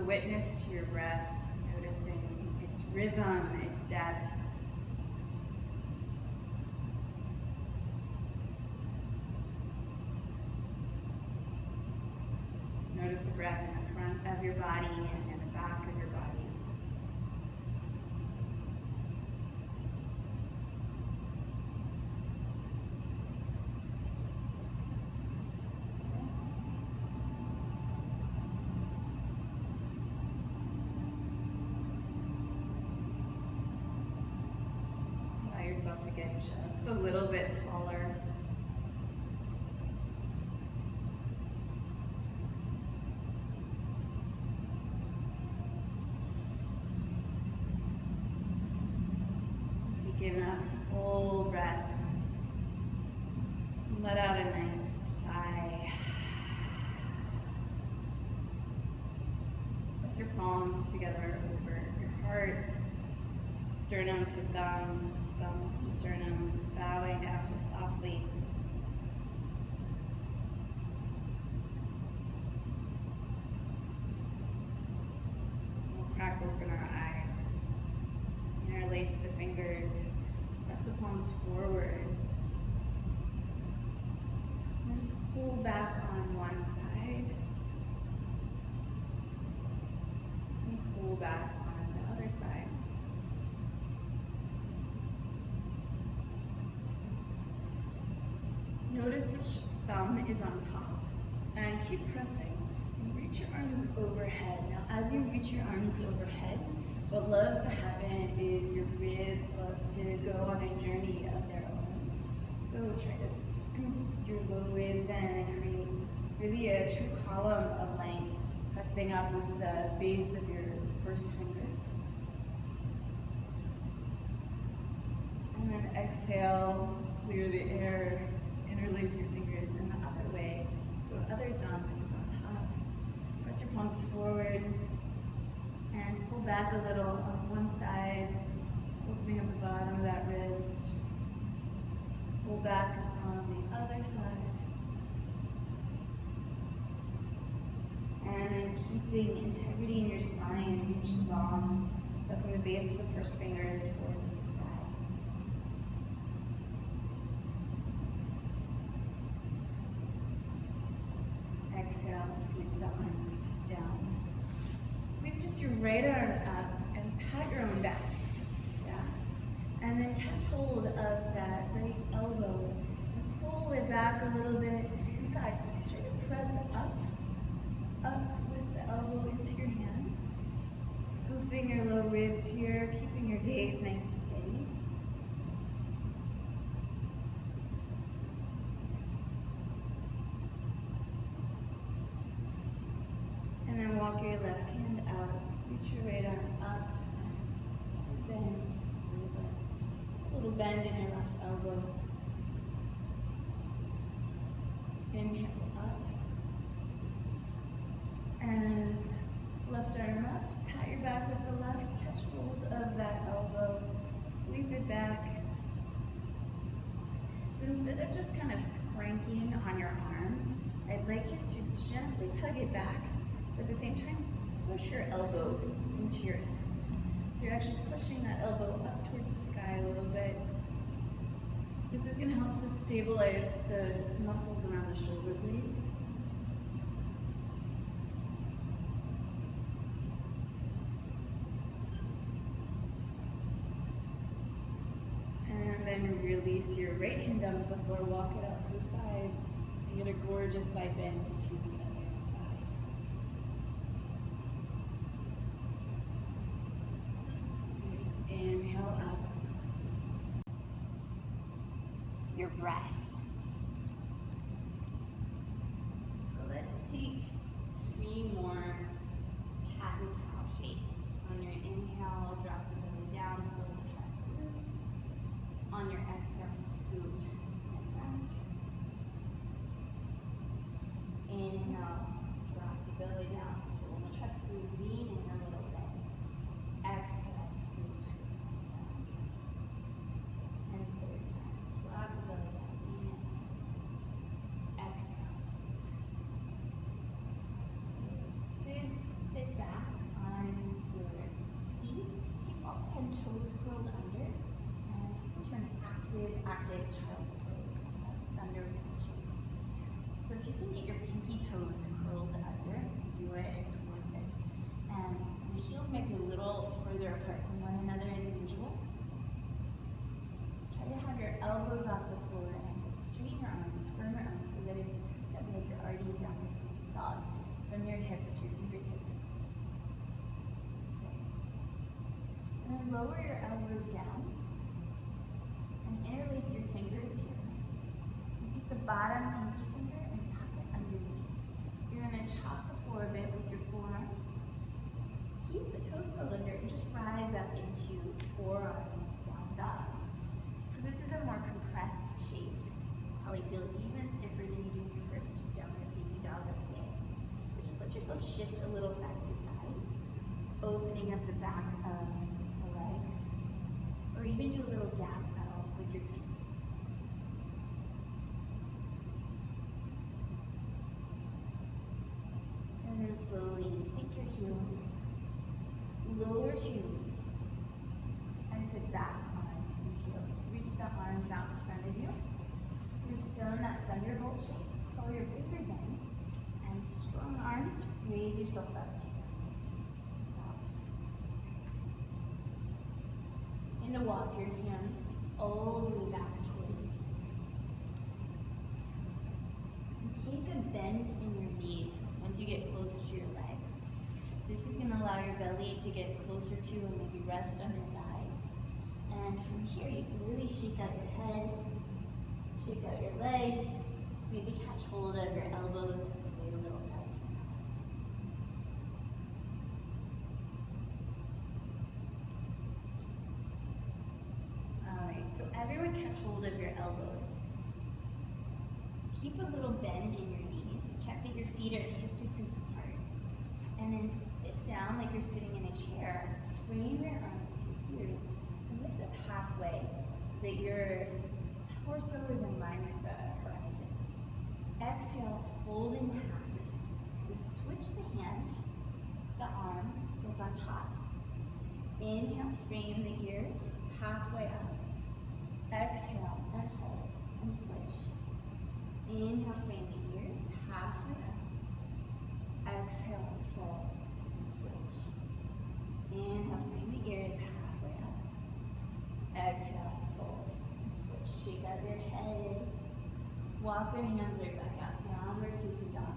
witness to your breath, noticing its rhythm, its depth. Notice the breath in the front of your body and in the back of your body. Allow yourself to get just a little bit taller. Enough full breath. Let out a nice sigh. Press your palms together over your heart. Sternum to thumbs, thumbs to sternum, bowing down just softly. We'll crack open our eyes. Interlace the fingers. Press the palms forward. And just pull back on one side. And pull back on the other side. Notice which thumb is on top. And keep pressing. And reach your arms overhead. Now as you reach your arms overhead, what loves to happen is your ribs love to go on a journey of their own. So try to scoop your low ribs in and create really a true column of length, pressing up with the base of your first fingers. And then exhale, clear the air, interlace your fingers in the other way. So other thumb is on top. Press your palms forward. And pull back a little on one side, opening up the bottom of that wrist. Pull back on the other side. And then keeping integrity in your spine, reach long, pressing the base of the first fingers towards the sky. Exhale, sweep the arms down. Sweep just your right arm up and pat your own back. Yeah. And then catch hold of that right elbow and pull it back a little bit. In fact, try to press up with the elbow into your hand. Scooping your low ribs here, keeping your gaze nice and steady. And then walk your left hand out. Reach your right arm up. And bend. A little bend in your left elbow. Inhale up. And left arm up. Pat your back with the left. Catch hold of that elbow. Sweep it back. So instead of just kind of cranking on your arm, I'd like you to gently tug it back. At the same time, push your elbow into your hand. So you're actually pushing that elbow up towards the sky a little bit. This is going to help to stabilize the muscles around the shoulder blades. And then release your right hand down to the floor, walk it out to the side, and get a gorgeous side bend to the other side. Inhale up. Your breath. So let's take 3 more cat and cow shapes. On your inhale, drop the belly down, pull the chest through. On your exhale, scoop and back. Inhale, drop the belly down, pull the chest through, lean in a little bit. Exhale, scoop and back. And third time, drop the belly down, lean active child's pose, thunder shape. So if you can get your pinky toes curled under, do it, it's worth it. And your heels might be a little further apart from one another than usual. Try to have your elbows off the floor and just straighten your arms, firm your arms so that it's like you're already in downward facing dog. From your hips to your fingertips. Okay. And then lower your elbows down and interlace your fingers here. And take the bottom pinky finger and tuck it underneath. You're going to chop the floor a bit with your forearms. Keep the toes curled under and just rise up into forearm down dog. So this is a more compressed shape. Probably feel even stiffer than you do your first downward facing dog of the day. But just let yourself shift a little side to side, opening up the back of the legs, or even do a little gas pedal with your feet. And then slowly sink your heels, lower to your knees, and sit back on your heels. Reach the arms out in front of you. So you're still in that thunderbolt shape. Pull your fingers in, and strong arms, raise yourself up to and to walk your hands all the way back towards you. And take a bend in your knees once you get close to your legs. This is going to allow your belly to get closer to and maybe rest on your thighs. And from here, you can really shake out your head, shake out your legs, maybe catch hold of your elbows and sway a little side to side. Alright, so everyone catch hold of your elbows. Keep a little bend in your knees. Check that your feet are hip distance apart. And then sit down like you're sitting in a chair. Frame your arms with your ears and lift up halfway so that your torso is in line with the horizon. Exhale, fold in half. And switch the hand, the arm that's on top. Inhale, frame the ears halfway up. Exhale, and fold, and switch. Inhale, frame the ears halfway up. Exhale, fold, and switch. Inhale, frame the ears halfway up. Exhale, fold, and switch. Shake out your head. Walk your hands right back out. Downward facing dog.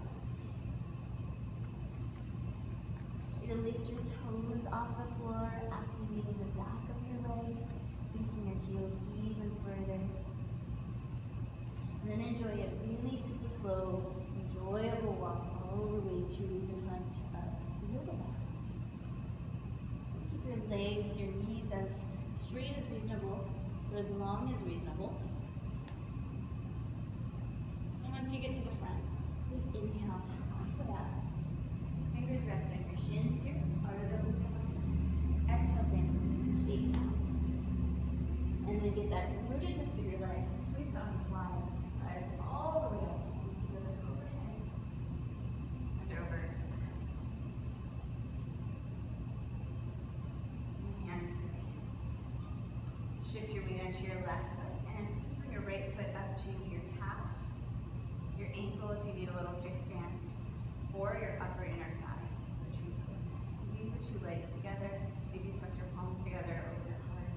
Try to lift your toes off the floor, activating the back of your legs, sinking your heels even further. And then enjoy a really super slow, enjoyable walk all the way to the front of the yoga mat. Keep your legs, your knees as straight as reasonable, or as long as reasonable. And once you get to the front, please inhale halfway up. Fingers rest on your shins here, Ariele. Exhale, bend, shake down. And then get that rootedness through your legs. Sweep the arms wide, rise all the way up, palms together overhead, and overhead. And hands to the hips. Shift your weight onto your left foot, and bring your right foot up to your calf, your ankle if you need a little kickstand, or your upper inner thigh, the tree pose. Use the two legs together. Maybe press your palms together over your heart.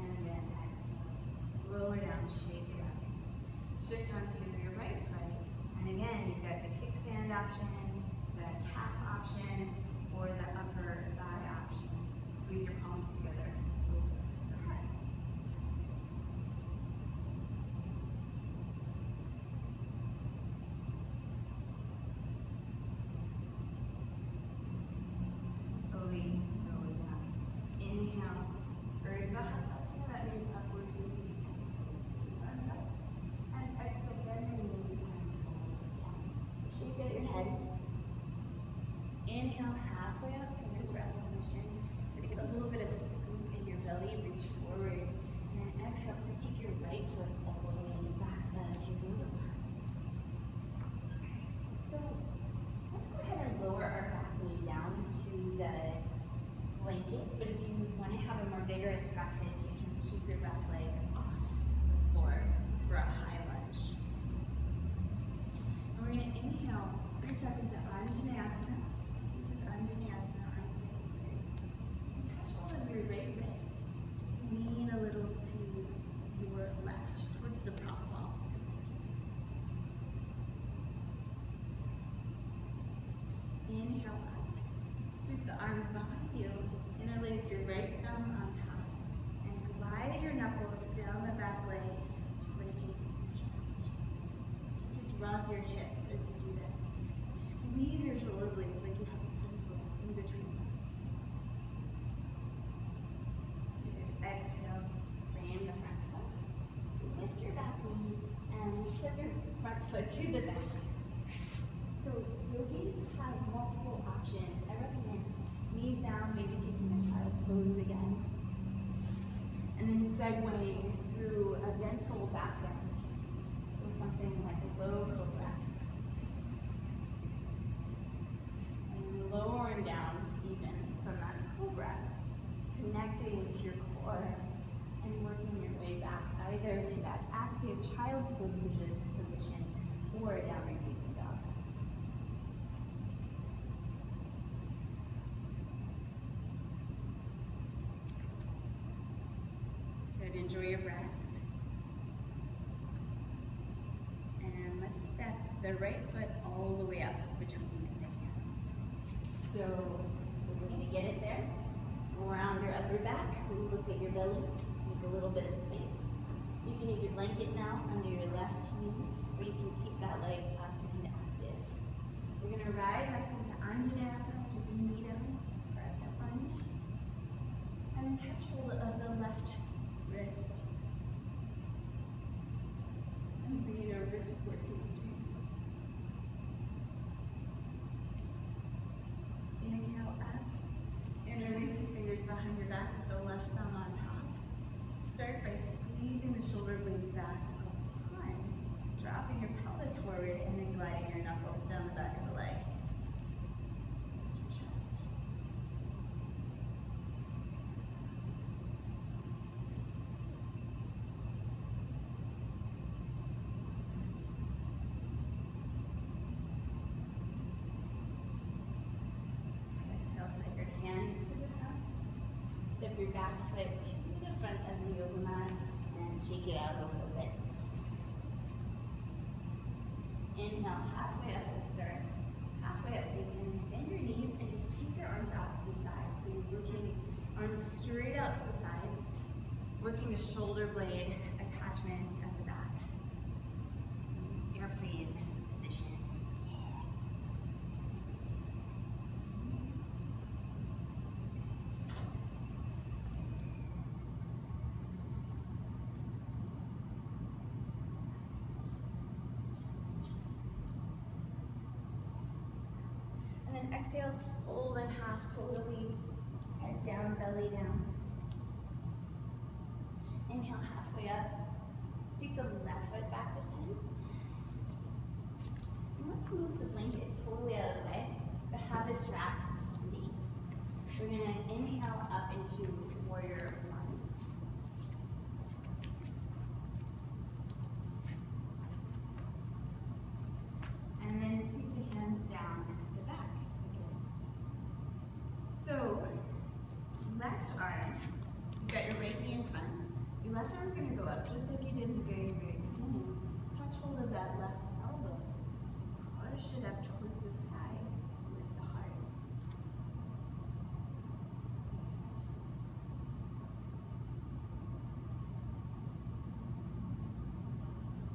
And then exhale. Lower down, shake it up. Shift onto your right foot. And again, you've got the kickstand option, the calf option, or the upper thigh option. Squeeze your palms together over your heart. Slowly lower down. Inhale, Urdhva Hastasana, that means upward facing hands. Squeeze arms up. And exhale, bend the knees and fold down. Shake out your head. Inhale, halfway up, fingers rest on the shin. You're going to get a little bit of scoop in your belly, reach forward. And then exhale, just take your right foot all the way in the back of your yoga mat. So let's go ahead and lower our back knee down to the blanket. But if you want to have the arms behind you, interlace your right thumb on top, and glide your knuckles down the back leg, lifting your chest. You drop your hips as you do this. Squeeze your shoulder blades like you have a pencil in between them. Exhale, frame the front foot. Lift your back knee and slip your front foot to the back. So yogis have multiple options. I recommend knees down, maybe taking the child's pose again. And then segueing through a gentle back bend. So something like a low cobra. And lowering down even from that cobra, connecting to your core and working your way back either to that active child's pose position or a downward facing dog. Good, enjoy your breath. And let's step the right foot all the way up between the hands. So the way to get it there, around your upper back, look at your belly, make a little bit of space. You can use your blanket now under your left knee, or you can keep that leg up and active. We're going to rise up into Anjaneyasana, which is knee down, crescent lunge, and then catch hold of the left wrist. And lean over to 14th Street. Inhale up. Interlace your fingers behind your back with the left thumb on top. Start by squeezing the shoulder blades back all the time, dropping your pelvis forward and then gliding your knuckles down the back of the leg. Your chest. Exhale, slide your hands to the front. Step your back foot to the front of the yoga mat and shake it out a little bit. Inhale, halfway up. This is our halfway up thing. And bend your knees and just take your arms out to the side. So you're working arms straight out to the sides, working the shoulder blade attachments at the back. Airplane position. And then exhale, fold in half totally, head down, belly down. Inhale, halfway up. Take the left foot back this time. And let's move the blanket totally out of the way, but have the strap handy. We're going to inhale up into warrior one. And then keep the hands down the back. So, left arm, you've got your right knee in front. Your left arm's going to go up just like you did in the very, very beginning. Catch hold of that left elbow. Push it up towards the sky with the heart.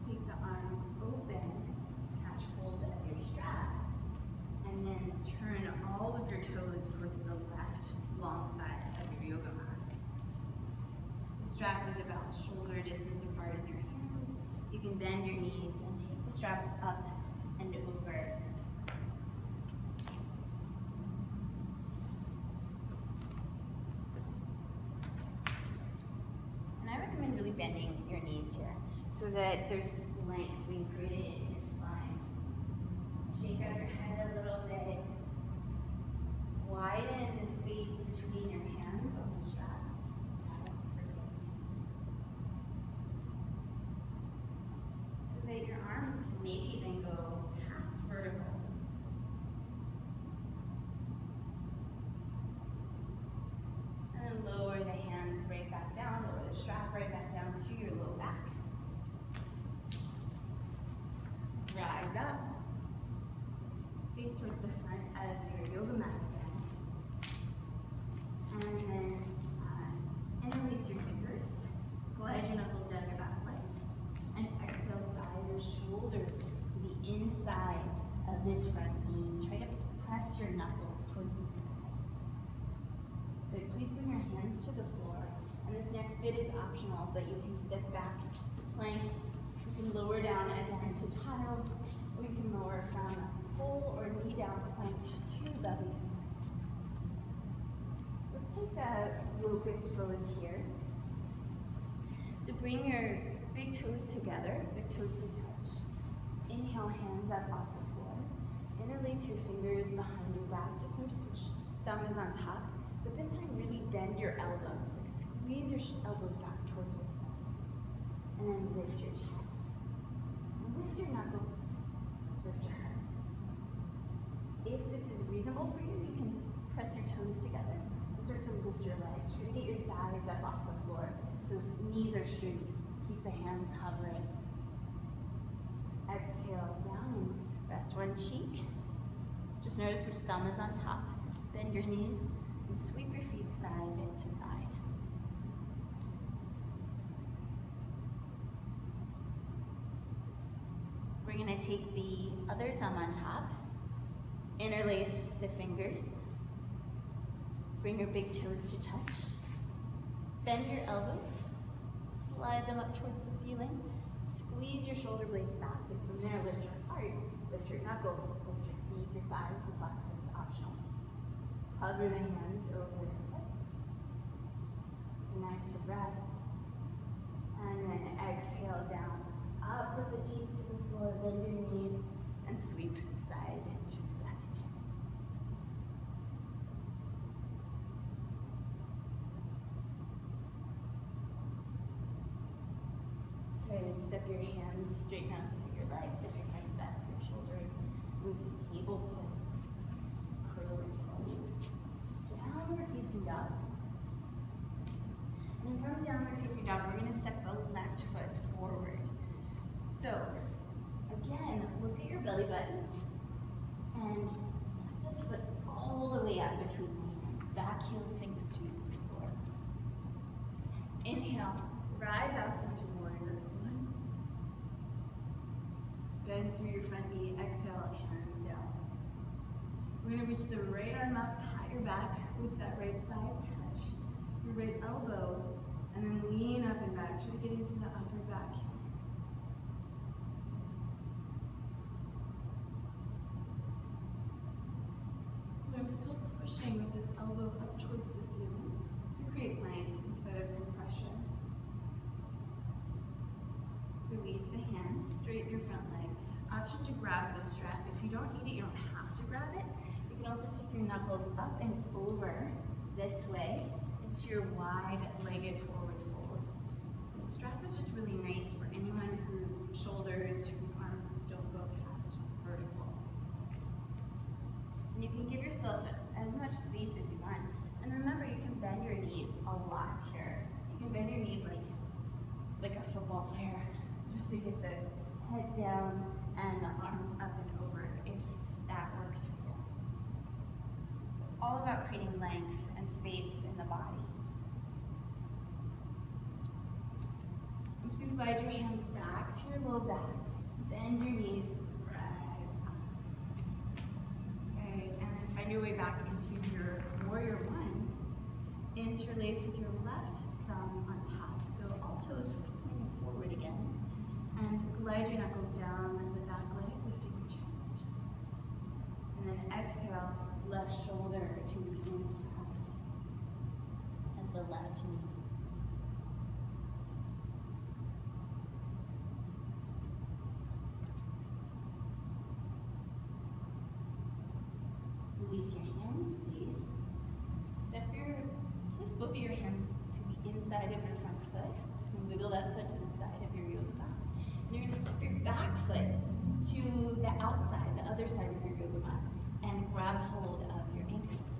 Take the arms open, catch hold of your strap, and then turn all of your toes towards the left long side of your yoga mat. The strap is about shoulder distance apart in your hands. You can bend your knees and take the strap up and over. And I recommend really bending your knees here so that there's length being created in your spine. Shake out your head a little bit. Widen the space between your hands on the strap. That is perfect. So that your arms can maybe even go past vertical. And then lower the hands right back down, lower the strap right back down to your low back. knuckles towards the sky. Good, please bring your hands to the floor. And this next bit is optional, but you can step back to plank. You can lower down again to child's, or you can lower from full or knee down plank to belly down. Let's take a locust pose here. So bring your big toes together, big toes to touch. Inhale, hands up off the floor. Interlace your fingers behind your back. Just notice which thumb is on top. But this time, really bend your elbows. Like squeeze your elbows back towards your head. And then lift your chest. Lift your knuckles. Lift your heart. If this is reasonable for you, you can press your toes together and start to lift your legs. Try to get your thighs up off the floor so knees are straight. Keep the hands hovering. Exhale down and rest one cheek. Just notice which thumb is on top. Bend your knees and sweep your feet side to side. We're going to take the other thumb on top, interlace the fingers, bring your big toes to touch, bend your elbows, slide them up towards the ceiling, squeeze your shoulder blades back, and from there lift your heart, lift your knuckles, lift your feet, your thighs. This last part is optional. Hover the hands over your hips, connect to breath, and then exhale down. Opposite cheek to the floor, bend your knees, and sweep side to side. Good, step your hands straight down through your legs, step your hands back to your shoulders, move to table pose, curl your toes, downward facing dog. And then from downward facing dog, we're going to step the left foot forward. So, again, look at your belly button and step this foot all the way up between the hands. Back heel sinks to the floor. Inhale, rise up into warrior one. Bend through your front knee, exhale, hands down. We're going to reach the right arm up, pat your back with that right side, touch your right elbow, and then lean up and back. Try to get into the upper back. I'm still pushing with this elbow up towards the ceiling to create length instead of compression. Release the hands, straighten your front leg. Option to grab the strap. If you don't need it, you don't have to grab it. You can also take your knuckles up and over this way into your wide-legged forward fold. The strap is just really nice for anyone whose shoulders, whose arms don't go past vertical. And you can give yourself as much space as you want. And remember, you can bend your knees a lot here. You can bend your knees like a football player, just to get the head down and the arms up and over if that works for you. It's all about creating length and space in the body. And please glide your hands back to your low back. Bend your knees. Find your way back into your warrior one. Interlace with your left thumb on top. So all toes pointing forward again. And glide your knuckles down the back leg, lifting your chest. And then exhale, left shoulder to the inside of the left knee. Release your hands, please. Place both of your hands to the inside of your front foot. You can wiggle that foot to the side of your yoga mat. And you're going to step your back foot to the outside, the other side of your yoga mat, and grab hold of your ankles.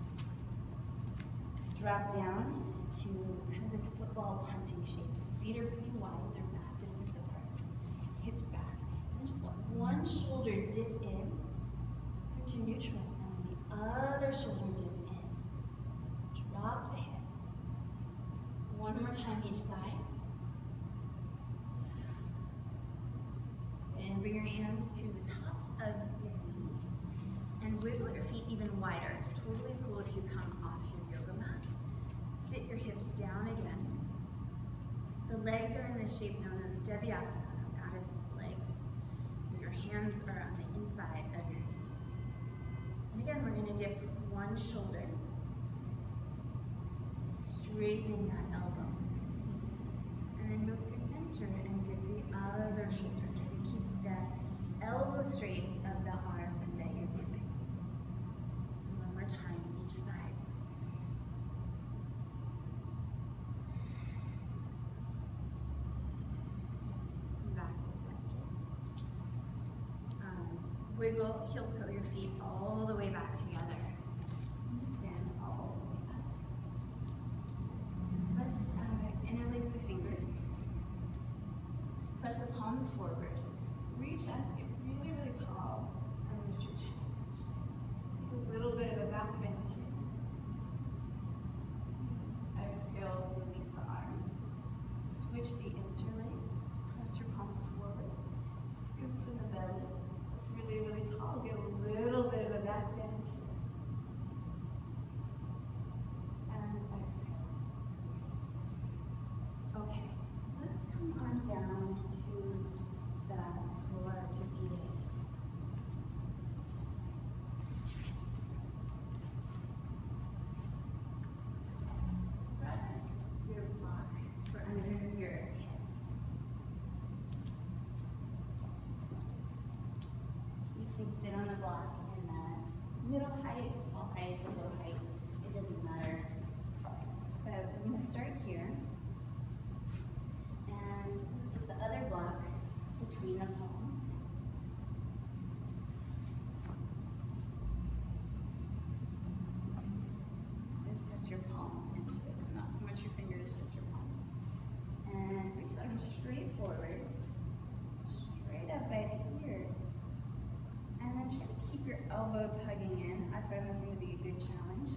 Drop down to kind of this football punting shape. So feet are pretty wide, they're not distance apart. Hips back. And then just let one shoulder dip in to neutral. Other shoulder dip in. Drop the hips. One more time each side. And bring your hands to the tops of your knees. And wiggle your feet even wider. It's totally cool if you come off your yoga mat. Sit your hips down again. The legs are in the shape known as Devyasana, goddess legs. Your hands are on the inside of your knees. And again, we're going to dip one shoulder, straightening that elbow. And then move through center and dip the other shoulder. Try to keep that elbow straight of the arm that you're dipping. One more time, each side. Back to center. Wiggle, heel toe your feet all the way back together. And stand all the way up. Let's interlace the fingers. Press the palms forward. Reach up, get really, really tall, and lift your chest. Take a little bit of a back bend here. Exhale, release the arms. Switch the interlace. Press your palms forward. Scoop from the belly. Really, really tall. Get a little bit of a back bend here. And exhale. Release. Okay, let's come on down to the floor to seated. Grab your block for under your hips. You can sit on the block in the middle height, tall height, or low height. It doesn't matter. But we're going to start here. And let's put the other block between the palms. Just press your palms into it, so not so much your fingers, just your palms. And reach the arms straight forward, straight up by the ears. And then try to keep your elbows hugging in. I find this going to be a good challenge.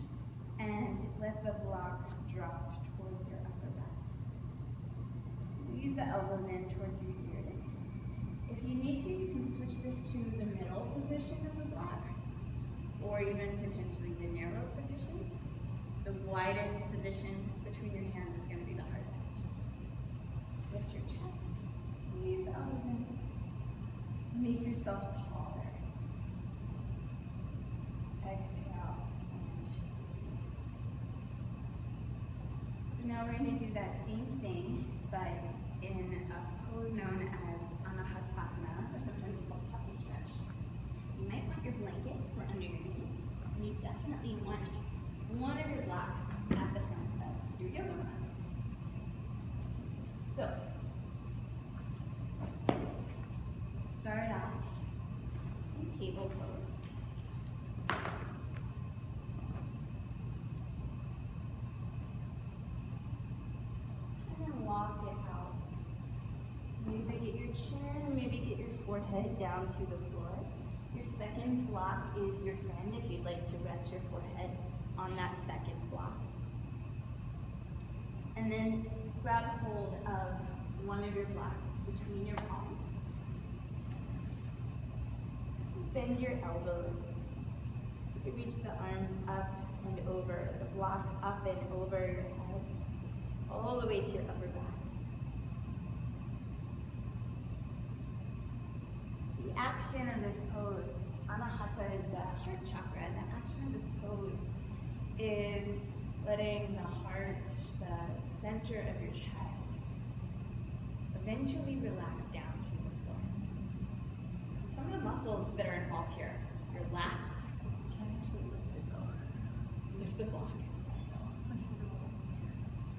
And let the block drop towards your upper back. Squeeze the elbows in towards your ears. If you need to, you can switch this to the middle position of the block, or even potentially the narrow position. The widest position between your hands is going to be the hardest. Lift your chest, squeeze the elbows in, make yourself taller. Exhale and release. So now we're going to do that same thing, but in a pose known as Anahatasana, or sometimes called puppy stretch. You might want your blanket for under your knees, and you definitely want one of your blocks at the front of your yoga mat. So, start off in table pose. And then walk it out. Maybe get your chin, maybe get your forehead down to the floor. Your second block is your friend if you'd like to rest your forehead on that second block. And then grab hold of one of your blocks between your palms. Bend your elbows. You can reach the arms up and over, the block up and over your head, all the way to your upper back. The action of this pose, Anahata is the heart chakra, and the action of this pose is letting the heart, the center of your chest, eventually relax down to the floor. So some of the muscles that are involved here, your lats, you can actually lift it though. Lift the block.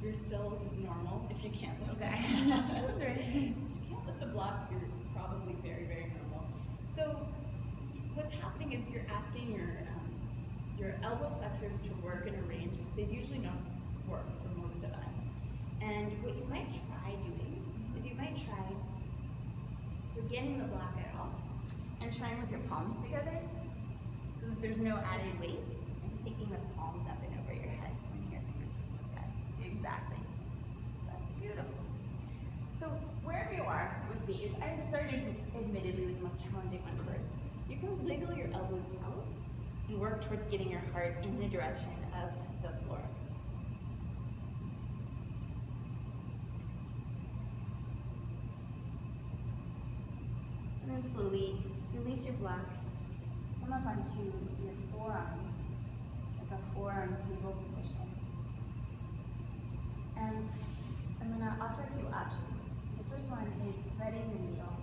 You're still normal if you can't lift that. If you can't lift the block, you're probably very, very normal. So what's happening is you're asking your elbow flexors to work in a range that they usually don't work for most of us. And what you might try doing is you might try forgetting the block at all and trying with your palms together so that there's no added weight. And just taking the palms up and over your head when your fingers towards the sky. Exactly. That's beautiful. So wherever you are with these, I started admittedly with the most challenging one first. You can wiggle your elbows out and work towards getting your heart in the direction of the floor. And then slowly release your block. Come up onto your forearms, like a forearm table position. And I'm going to offer a few options. So the first one is threading the needle.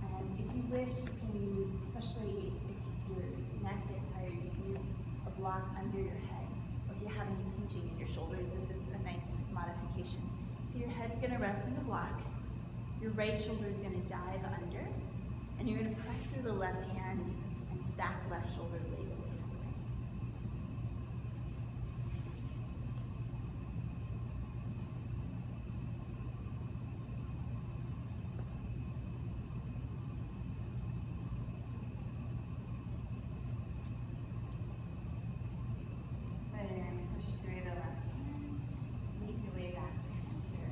And if you wish, you can use, especially if your neck gets tired, you can use a block under your head. Or if you have any pinching in your shoulders, this is a nice modification. So your head's going to rest in the block. Your right shoulder is going to dive under. And you're going to press through the left hand and stack left shoulder blade over the right. Right in, push through the left hand, make your way back to center,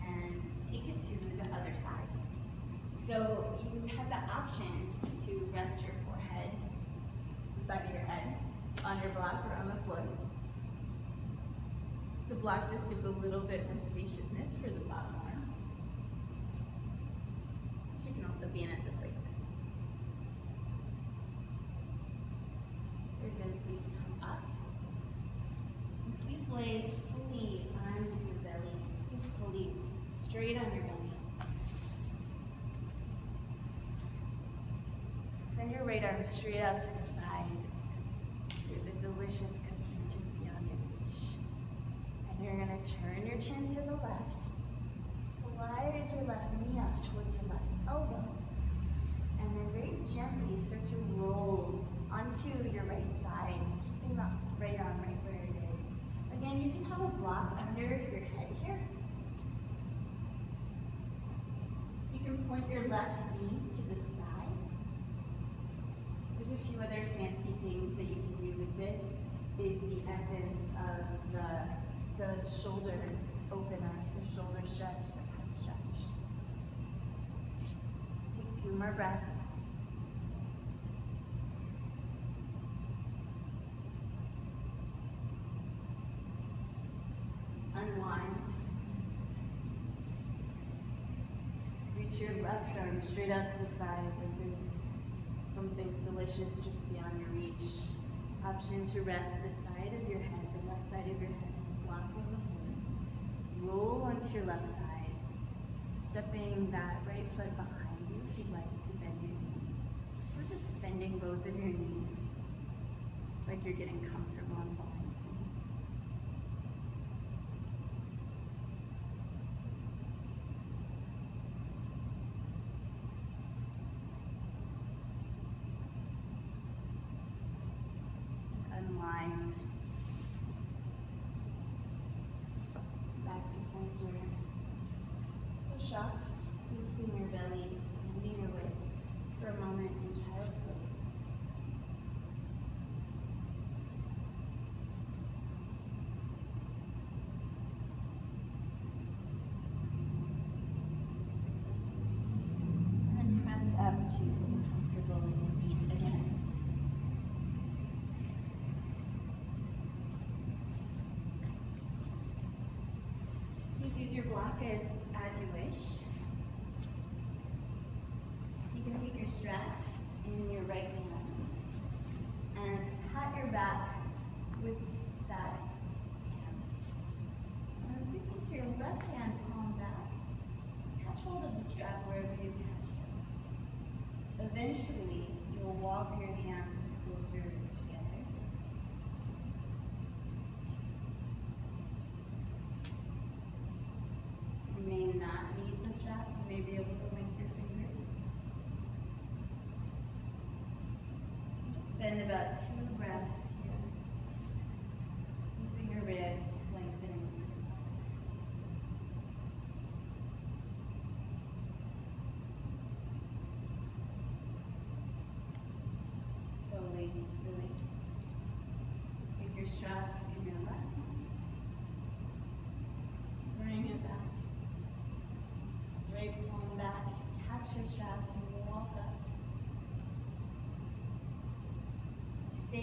and take it to the other side. So you have the option to rest your forehead, the side of your head, on your block or on the floor. The block just gives a little bit more spaciousness for the bottom arm. You can also be in it just like this. Very good. Please come up. And please lay fully on your belly, just fully straight on your belly. Send your right arm straight out to the side. There's a delicious cookie just beyond your reach. And you're going to turn your chin to the left. Slide your left knee up towards your left elbow. And then very gently start to roll onto your right side, keeping that right arm right where it is. Again, you can have a block under your head here. You can point your left knee to the side. There's a few other fancy things that you can do with this. Is the essence of the shoulder opener, the shoulder stretch, the pec stretch. Let's take 2 more breaths. Unwind. Reach your left arm straight out to the side like there's something delicious just beyond your reach. Option to rest the side of your head, the left side of your head, block on the floor. Roll onto your left side, stepping that right foot behind you if you'd like to bend your knees. Or just bending both of your knees like you're getting comfortable and falling asleep. Unwind. Back to center. Push up, just scooping your belly, bending your way for a moment in child's pose. And press up to a comfortable seat again. Use your block as you wish. You can take your strap in your right hand and pat your back with that hand. And please take your left hand palm back. Catch hold of the strap wherever you catch it. Eventually, you will walk your hands closer together. You may not need the strap. You may be able to link your fingers. Just spend about 2 breaths here. Scooping your ribs, lengthening. Slowly release. Take your strap in your left hand. Bring it back. Right palm back, catch your strap and walk up. Stay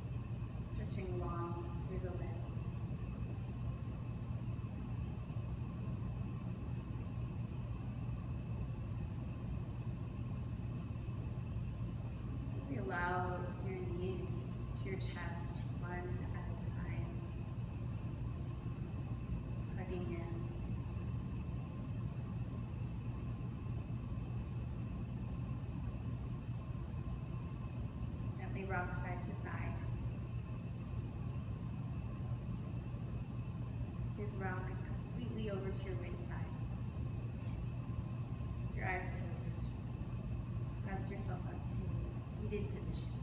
stretching long through the legs. Simply allow your knees to your chest one at a time, hugging in. Gently rock side to side. Please rock completely over to your right side. Keep your eyes closed. Press yourself up to seated position.